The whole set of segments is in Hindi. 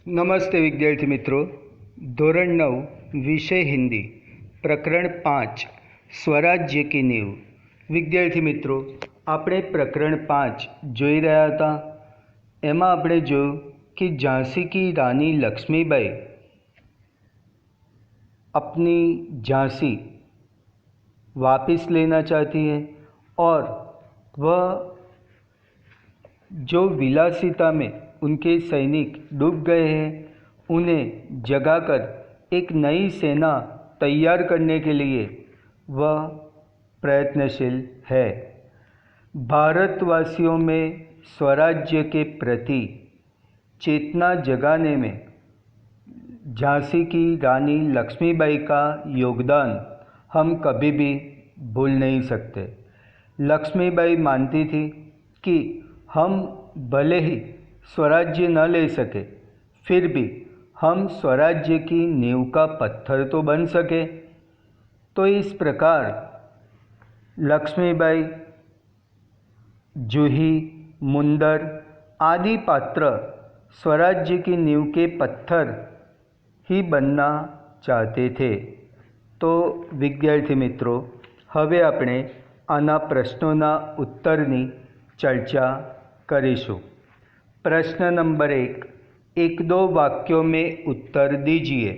नमस्ते विद्यार्थी मित्रों। धोरण 9 विषय हिंदी प्रकरण 5 स्वराज्य की नींव। विद्यार्थी मित्रों, આપણે પ્રકરણ 5 જોઈ રહ્યા હતા। એમાં આપણે જોયું कि झांसी की रानी लक्ष्मीबाई अपनी झांसी वापस लेना चाहती है और वह जो विलासिता में उनके सैनिक डूब गए हैं उन्हें जगाकर एक नई सेना तैयार करने के लिए वह प्रयत्नशील है। भारतवासियों में स्वराज्य के प्रति चेतना जगाने में झांसी की रानी लक्ष्मीबाई का योगदान हम कभी भी भूल नहीं सकते। लक्ष्मीबाई मानती थी कि हम भले ही स्वराज्य न ले सके, फिर भी हम स्वराज्य की नींव का पत्थर तो बन सके। तो इस प्रकार लक्ष्मीबाई जूही, मुंदर आदि पात्र स्वराज्य की नींव के पत्थर ही बनना चाहते थे। तो विद्यार्थी मित्रों, हवे આપણે આના પ્રશ્નોના ઉત્તરની चर्चा करीशुं। प्रश्न नंबर 1, एक दो वाक्यों में उत्तर दीजिए।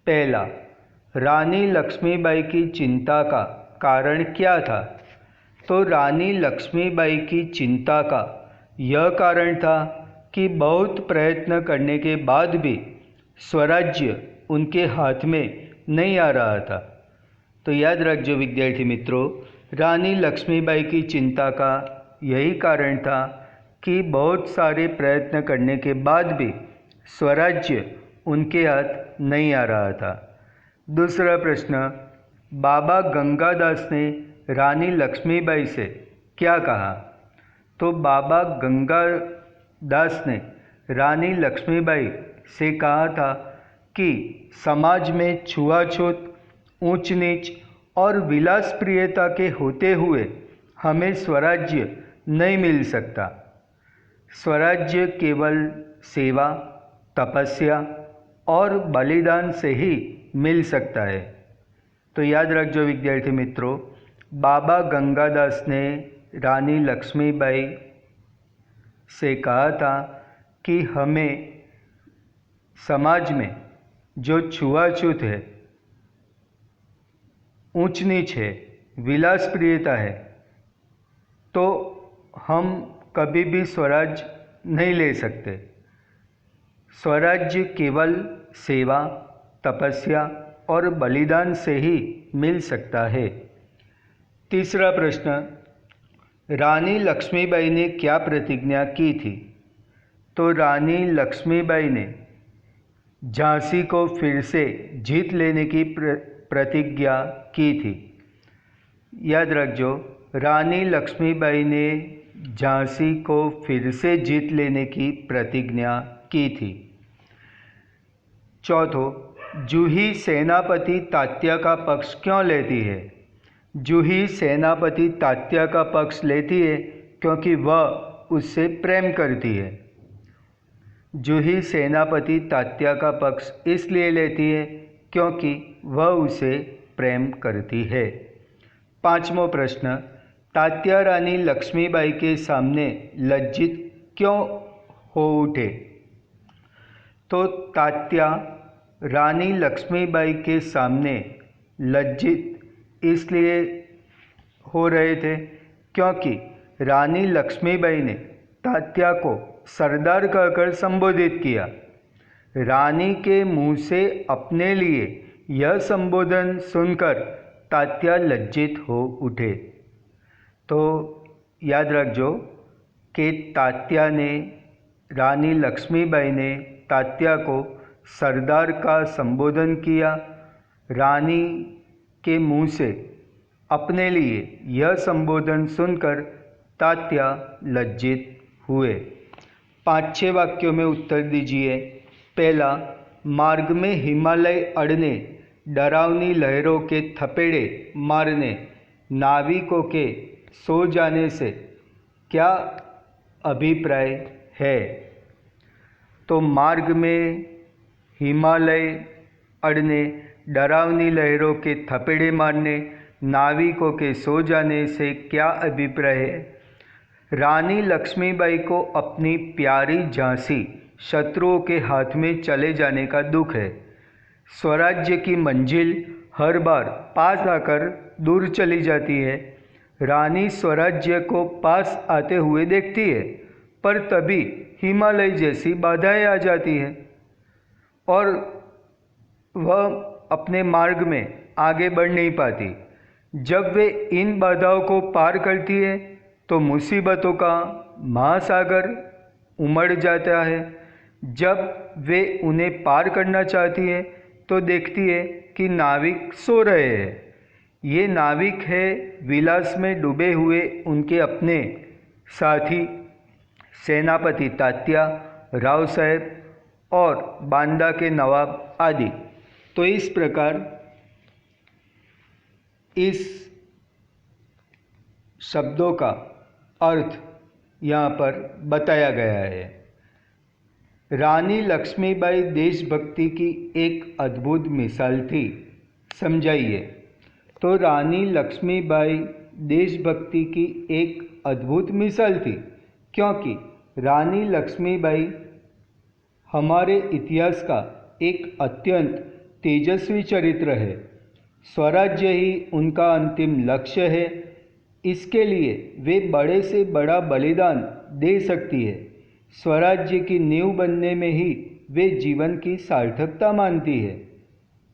पहला, रानी लक्ष्मीबाई की चिंता का कारण क्या था? तो रानी लक्ष्मीबाई की चिंता का यह कारण था कि बहुत प्रयत्न करने के बाद भी स्वराज्य उनके हाथ में नहीं आ रहा था। तो याद रखिए विद्यार्थी मित्रों, रानी लक्ष्मीबाई की चिंता का यही कारण था कि बहुत सारे प्रयत्न करने के बाद भी स्वराज्य उनके हाथ नहीं आ रहा था। दूसरा प्रश्न, बाबा गंगादास ने रानी लक्ष्मीबाई से क्या कहा? तो बाबा गंगादास ने रानी लक्ष्मीबाई से कहा था कि समाज में छुआछूत, ऊंच नीच और विलास प्रियता के होते हुए हमें स्वराज्य नहीं मिल सकता। स्वराज्य केवल सेवा, तपस्या और बलिदान से ही मिल सकता है। तो याद रखिए विद्यार्थी मित्रों, बाबा गंगादास ने रानी लक्ष्मीबाई से कहा था कि हमें समाज में जो छुआछूत है, ऊंच नीच है, विलास प्रियता है, तो हम कभी भी स्वराज नहीं ले सकते। स्वराज्य केवल सेवा, तपस्या और बलिदान से ही मिल सकता है। तीसरा प्रश्न, रानी लक्ष्मीबाई ने क्या प्रतिज्ञा की थी? तो रानी लक्ष्मीबाई ने झांसी को फिर से जीत लेने की प्रतिज्ञा की थी। याद रखिए, रानी लक्ष्मीबाई ने झांसी को फिर से जीत लेने की प्रतिज्ञा की थी। चौथो, जूही सेनापति तात्या का पक्ष क्यों लेती है? जूही सेनापति तात्या का पक्ष लेती है क्योंकि वह उससे प्रेम करती है। जूही सेनापति तात्या का पक्ष इसलिए लेती है क्योंकि वह उसे प्रेम करती है। पांचवा प्रश्न, तात्या रानी लक्ष्मीबाई के सामने लज्जित क्यों हो उठे? तो तात्या रानी लक्ष्मीबाई के सामने लज्जित इसलिए हो रहे थे क्योंकि रानी लक्ष्मीबाई ने तात्या को सरदार कहकर संबोधित किया। रानी के मुंह से अपने लिए यह संबोधन सुनकर तात्या लज्जित हो उठे। तो याद रखिए कि तात्या ने, रानी लक्ष्मीबाई ने तात्या को सरदार का संबोधन किया। रानी के मुंह से अपने लिए यह संबोधन सुनकर तात्या लज्जित हुए। 5-6 वाक्यों में उत्तर दीजिए। पहला, मार्ग में हिमालय अड़ने, डरावनी लहरों के थपेड़े मारने, नाविकों के सो जाने से क्या अभिप्राय है? तो मार्ग में हिमालय अड़ने, डरावनी लहरों के थपेड़े मारने, नाविकों के सो जाने से क्या अभिप्राय है? रानी लक्ष्मीबाई को अपनी प्यारी झांसी शत्रुओं के हाथ में चले जाने का दुख है। स्वराज्य की मंजिल हर बार पास आकर दूर चली जाती है। रानी स्वराज्य को पास आते हुए देखती है, पर तभी हिमालय जैसी बाधाएं आ जाती हैं और वह अपने मार्ग में आगे बढ़ नहीं पाती। जब वे इन बाधाओं को पार करती है तो मुसीबतों का महासागर उमड़ जाता है। जब वे उन्हें पार करना चाहती है तो देखती है कि नाविक सो रहे हैं। ये नाविक है विलास में डूबे हुए उनके अपने साथी सेनापति तात्या, राव साहब और बांदा के नवाब आदि। तो इस प्रकार इस शब्दों का अर्थ यहाँ पर बताया गया है। रानी लक्ष्मीबाई देशभक्ति की एक अद्भुत मिसाल थी, समझाइए। तो रानी लक्ष्मीबाई देशभक्ति की एक अद्भुत मिसाल थी, क्योंकि रानी लक्ष्मीबाई हमारे इतिहास का एक अत्यंत तेजस्वी चरित्र है। स्वराज्य ही उनका अंतिम लक्ष्य है। इसके लिए वे बड़े से बड़ा बलिदान दे सकती है। स्वराज्य की नींव बनने में ही वे जीवन की सार्थकता मानती है।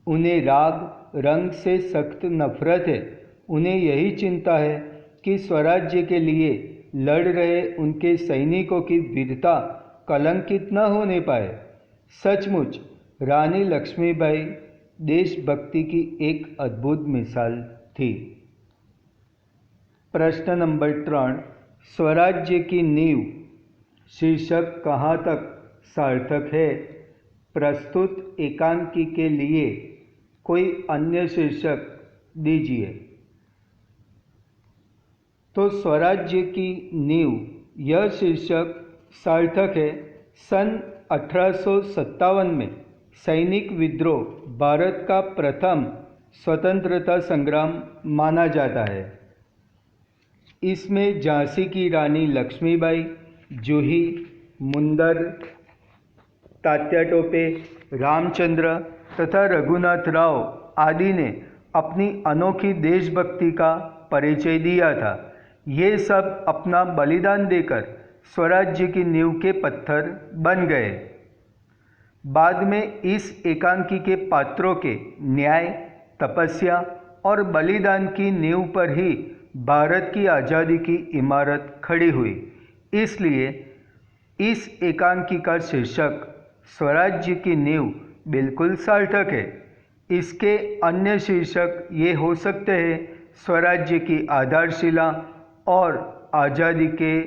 उन्हें राग रंग से सख्त नफरत है। उन्हें यही चिंता है कि स्वराज्य के लिए लड़ रहे उनके सैनिकों की वीरता कलंकित न होने पाए। सचमुच रानी लक्ष्मीबाई देशभक्ति की एक अद्भुत मिसाल थी। प्रश्न नंबर 3, स्वराज्य की नींव शीर्षक कहाँ तक सार्थक है? प्रस्तुत एकांकी के लिए कोई अन्य शीर्षक दीजिए। तो स्वराज्य की नींव यह शीर्षक सार्थक है। सन 1857 में सैनिक विद्रोह भारत का प्रथम स्वतंत्रता संग्राम माना जाता है। इसमें झांसी की रानी लक्ष्मीबाई, जूही, मुंदर, तात्या टोपे, रामचंद्र तथा रघुनाथ राव आदि ने अपनी अनोखी देशभक्ति का परिचय दिया था। ये सब अपना बलिदान देकर स्वराज्य की नींव के पत्थर बन गए। बाद में इस एकांकी के पात्रों के न्याय, तपस्या और बलिदान की नींव पर ही भारत की आज़ादी की इमारत खड़ी हुई। इसलिए इस एकांकी का शीर्षक स्वराज्य की नींव बिल्कुल सार्थक है। इसके अन्य शीर्षक ये हो सकते हैं: स्वराज्य की आधारशिला और आज़ादी के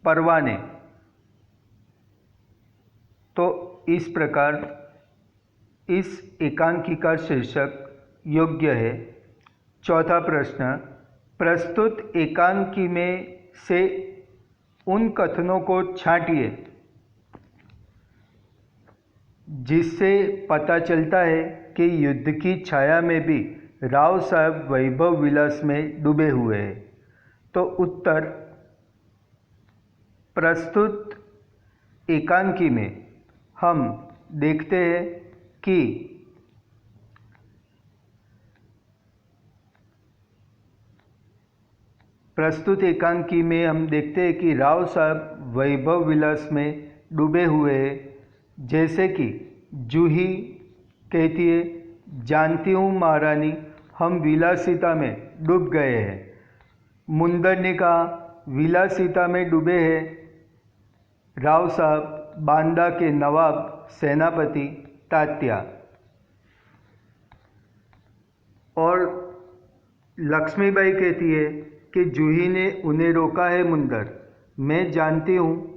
परवाने। तो इस प्रकार इस एकांकी का शीर्षक योग्य है। चौथा प्रश्न, प्रस्तुत एकांकी में से उन कथनों को छांटिए जिससे पता चलता है कि युद्ध की छाया में भी राव साहब वैभव विलास में डूबे हुए हैं। तो उत्तर, प्रस्तुत एकांकी में हम देखते हैं कि राव साहब वैभव विलास में डूबे हुए हैं। जैसे कि जूही कहती है, जानती हूँ महारानी, हम विलासिता में डूब गए हैं। मुंदर ने कहा, विलासिता में डूबे हैं राव साहब, बांदा के नवाब सेनापति तात्या। और लक्ष्मीबाई कहती है कि जूही ने उन्हें रोका है मुंदर, मैं जानती हूँ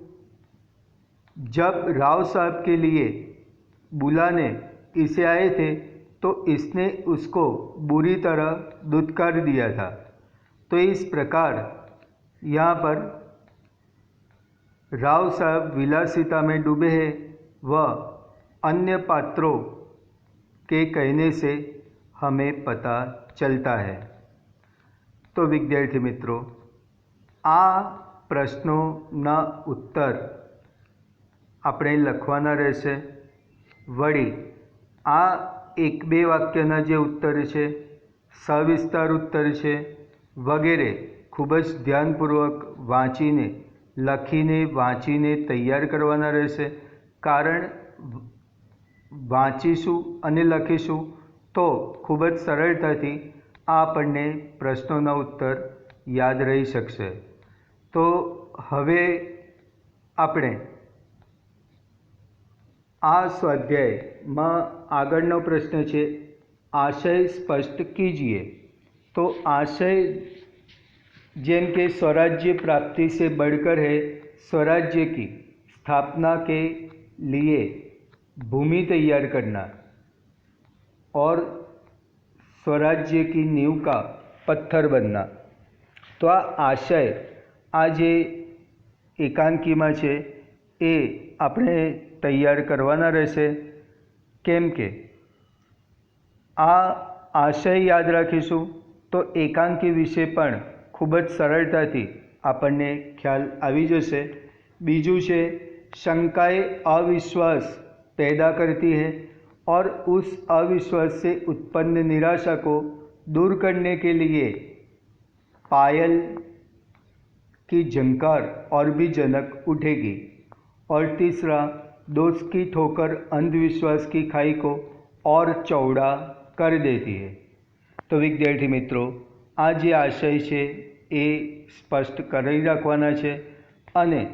जब राव साहब के लिए बुलाने इसे आए थे तो इसने उसको बुरी तरह धुतकार दिया था। तो इस प्रकार यहाँ पर राव साहब विलासिता में डूबे हैं, व अन्य पात्रों के कहने से हमें पता चलता है। तो विद्यार्थी मित्रों, आ प्रश्नोना उत्तर આપણે લખવાના રહેશે। વળી આ એક બે વાક્યના જે ઉત્તર છે, સવિસ્તાર ઉત્તર છે વગેરે ખૂબ જ ધ્યાનપૂર્વક વાંચીને, લખીને, વાંચીને તૈયાર કરવાના રહેશે। કારણ વાંચીશું અને લખીશું તો ખૂબ જ સરળતાથી આ આપણને પ્રશ્નોના ઉત્તર યાદ રહી શકશે। તો હવે આપણે આ સ્વાધ્યાયમાં આગળનો પ્રશ્ન છે, આશય સ્પષ્ટ કીજીએ। તો આશય જેમ કે स्वराज्य प्राप्ति से बढ़कर है, स्वराज्य की स्थापना के लिए भूमि तैयार करना और स्वराज्य की नींव का पत्थर बनना। तो आ आशय आ जे एकांकीમાં છે એ આપણે તૈયાર કરવાના રહેશે। કેમ કે આ આશય યાદ રાખીશું તો એકાંકી વિશે પણ ખૂબ જ સરળતાથી આપણને ખ્યાલ આવી જશે। બીજું છે, शंकाएं अविश्वास पैदा करती है और उस अविश्वास से उत्पन्न निराशा को दूर करने के लिए पायल की झंकार और भी जनक उठेगी। और तीसरा, दोष की ठोकर अंधविश्वास की खाई को और चौड़ा कर देती है। तो विद्यार्थी मित्रों, आ जे आशय છે એ સ્પષ્ટ કરી રાખવાના છે અને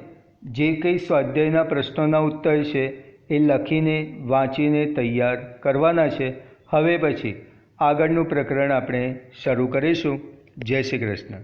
જે કંઈ સ્વાધ્યાયના પ્રશ્નોના ઉત્તર છે એ લખીને, વાંચીને તૈયાર કરવાના છે। હવે પછી આગળનું પ્રકરણ આપણે શરૂ કરીશું। જય શ્રી કૃષ્ણ।